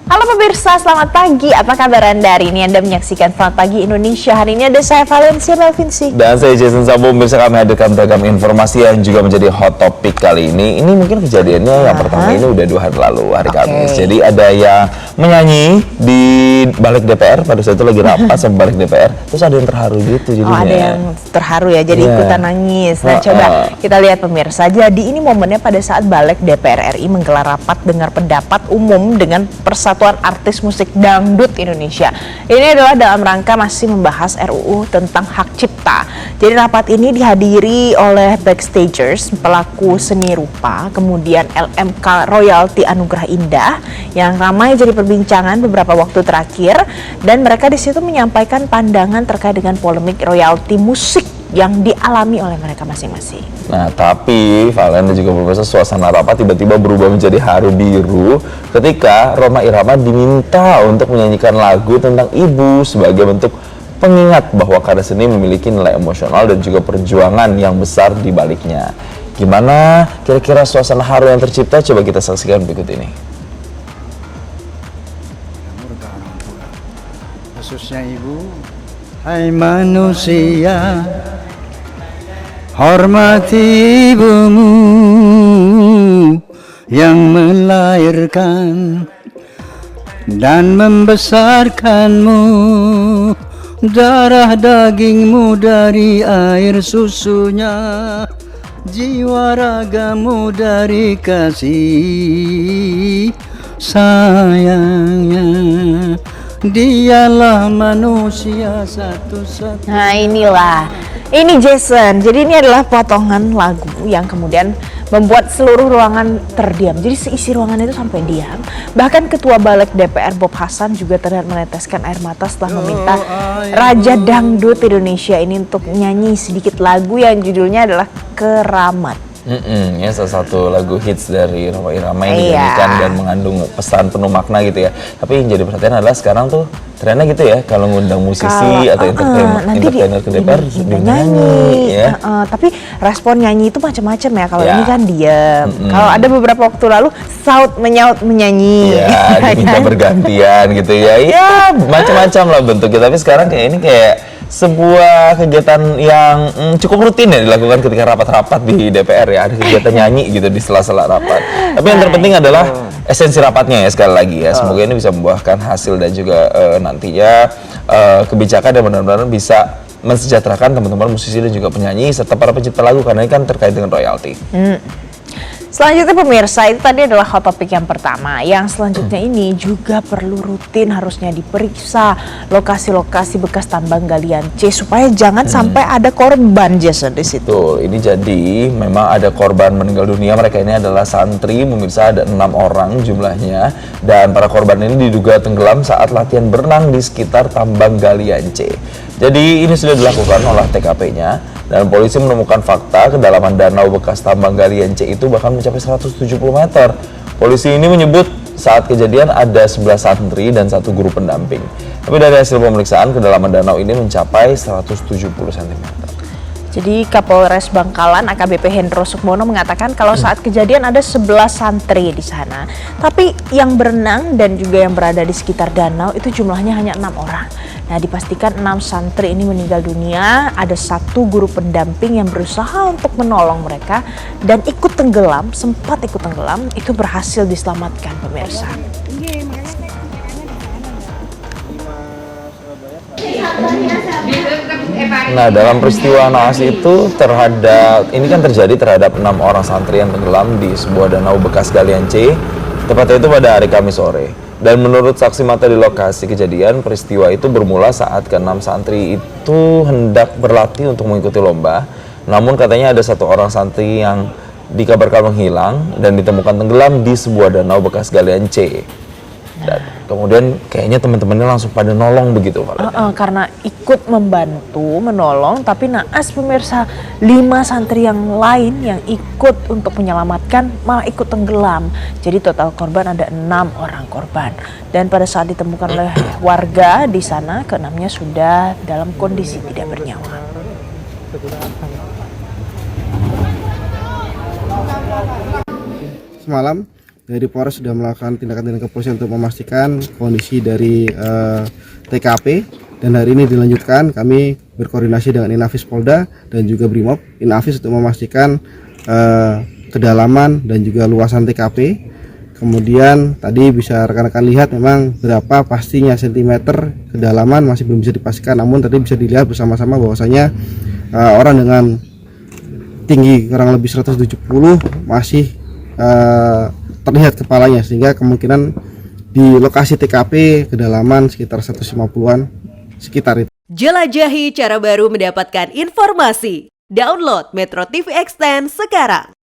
Halo pemirsa, selamat pagi. Apa kabar Anda hari ini? Anda menyaksikan Selamat Pagi Indonesia. Hari ini ada saya Valencia Melvinsi. Dan saya Jason Sabo. Pemirsa, kami hadirkan beragam informasi yang juga menjadi hot topic kali ini. Ini mungkin kejadiannya yang pertama ini udah 2 hari lalu, hari Kamis. Jadi ada yang menyanyi di balik DPR, pada saat itu lagi rapat sama balik DPR. Terus ada yang terharu gitu jadinya. Oh, ada yang terharu ya, jadi ikutan nangis. Nah, coba kita lihat pemirsa. Jadi ini momennya pada saat balik DPR RI menggelar rapat dengar pendapat umum dengan Persatuan Artis Musik Dangdut Indonesia. Ini adalah dalam rangka masih membahas RUU tentang hak cipta. Jadi rapat ini dihadiri oleh backstagers, pelaku seni rupa, kemudian LMK Royalty Anugerah Indah yang ramai jadi perbincangan beberapa waktu terakhir, dan mereka di situ menyampaikan pandangan terkait dengan polemik royalti musik yang dialami oleh mereka masing-masing. Nah, tapi Valen dan juga pemirsa, suasana rapat tiba-tiba berubah menjadi haru biru ketika Rhoma Irama diminta untuk menyanyikan lagu tentang ibu sebagai bentuk pengingat bahwa karya seni memiliki nilai emosional dan juga perjuangan yang besar di baliknya. Gimana kira-kira suasana haru yang tercipta? Coba kita saksikan berikut ini. Khususnya ibu, hai manusia, hormati ibumu yang melahirkan dan membesarkanmu, darah dagingmu dari air susunya, jiwa ragamu dari kasih sayangnya. Dialah manusia satu-satunya. Nah ini Jason. Jadi ini adalah potongan lagu yang kemudian membuat seluruh ruangan terdiam. Jadi seisi ruangan itu sampai diam. Bahkan Ketua Balik DPR Bob Hasan juga terlihat meneteskan air mata setelah meminta Raja Dangdut Indonesia ini untuk nyanyi sedikit lagu yang judulnya adalah Keramat. Ya, salah satu lagu hits dari Rhoma Irama yang dinyanyikan dan mengandung pesan penuh makna gitu ya. Tapi yang jadi perhatian adalah sekarang tuh trennya gitu ya, kalau ngundang musisi atau entertainer ke DPR dia nyanyi ya. Tapi respon nyanyi itu macam-macam ya. Kalau ini kan diam. Kalau ada beberapa waktu lalu saut menyaut menyanyi. Ya, diminta bergantian gitu ya. Ya, macam-macam lah bentuknya. Tapi sekarang kayak ini kayak sebuah kegiatan yang cukup rutin ya dilakukan ketika rapat-rapat di DPR ya. Ada kegiatan nyanyi gitu di sela-sela rapat. Tapi yang terpenting adalah esensi rapatnya ya, sekali lagi ya. Semoga ini bisa membuahkan hasil dan juga nantinya kebijakan yang benar-benar bisa mensejahterakan teman-teman musisi dan juga penyanyi serta para pencipta lagu, karena ini kan terkait dengan royalti. Selanjutnya pemirsa, itu tadi adalah hot topic yang pertama. Yang selanjutnya ini juga perlu rutin harusnya diperiksa lokasi-lokasi bekas tambang galian C supaya jangan sampai ada korban, Jason, di situ. Betul, ini jadi memang ada korban meninggal dunia. Mereka ini adalah santri, pemirsa, ada 6 orang jumlahnya, dan para korban ini diduga tenggelam saat latihan berenang di sekitar tambang galian C. Jadi ini sudah dilakukan olah TKP-nya, dan polisi menemukan fakta kedalaman danau bekas tambang galian C itu bahkan mencapai 170 meter. Polisi ini menyebut saat kejadian ada 11 santri dan 1 guru pendamping. Tapi dari hasil pemeriksaan, kedalaman danau ini mencapai 170 cm. Jadi Kapolres Bangkalan AKBP Hendro Sukmono mengatakan kalau saat kejadian ada 11 santri di sana. Tapi yang berenang dan juga yang berada di sekitar danau itu jumlahnya hanya 6 orang. Nah, dipastikan 6 santri ini meninggal dunia. Ada 1 guru pendamping yang berusaha untuk menolong mereka dan sempat ikut tenggelam, itu berhasil diselamatkan pemirsa. Nah, dalam peristiwa naas itu ini kan terjadi terhadap 6 orang santri yang tenggelam di sebuah danau bekas galian C, tepatnya itu pada hari Kamis sore. Dan menurut saksi mata di lokasi kejadian, peristiwa itu bermula saat ke-6 santri itu hendak berlatih untuk mengikuti lomba. Namun katanya ada 1 orang santri yang dikabarkan menghilang dan ditemukan tenggelam di sebuah danau bekas galian C. Dan kemudian kayaknya teman-temannya langsung pada nolong begitu, karena ikut membantu menolong, tapi naas pemirsa, 5 santri yang lain yang ikut untuk menyelamatkan malah ikut tenggelam. Jadi total korban ada 6 orang korban. Dan pada saat ditemukan oleh warga di sana, ke-6-nya sudah dalam kondisi tidak bernyawa. Semalam dari Polres sudah melakukan tindakan-tindakan kepolisian untuk memastikan kondisi dari TKP, dan hari ini dilanjutkan kami berkoordinasi dengan Inafis Polda dan juga Brimob Inafis untuk memastikan kedalaman dan juga luasan TKP. Kemudian tadi bisa rekan-rekan lihat memang berapa pastinya sentimeter kedalaman masih belum bisa dipastikan, namun tadi bisa dilihat bersama-sama bahwasanya orang dengan tinggi kurang lebih 170 masih terlihat kepalanya, sehingga kemungkinan di lokasi TKP kedalaman sekitar 150-an sekitar itu. Jelajahi cara baru mendapatkan informasi. Download Metro TV Extend sekarang.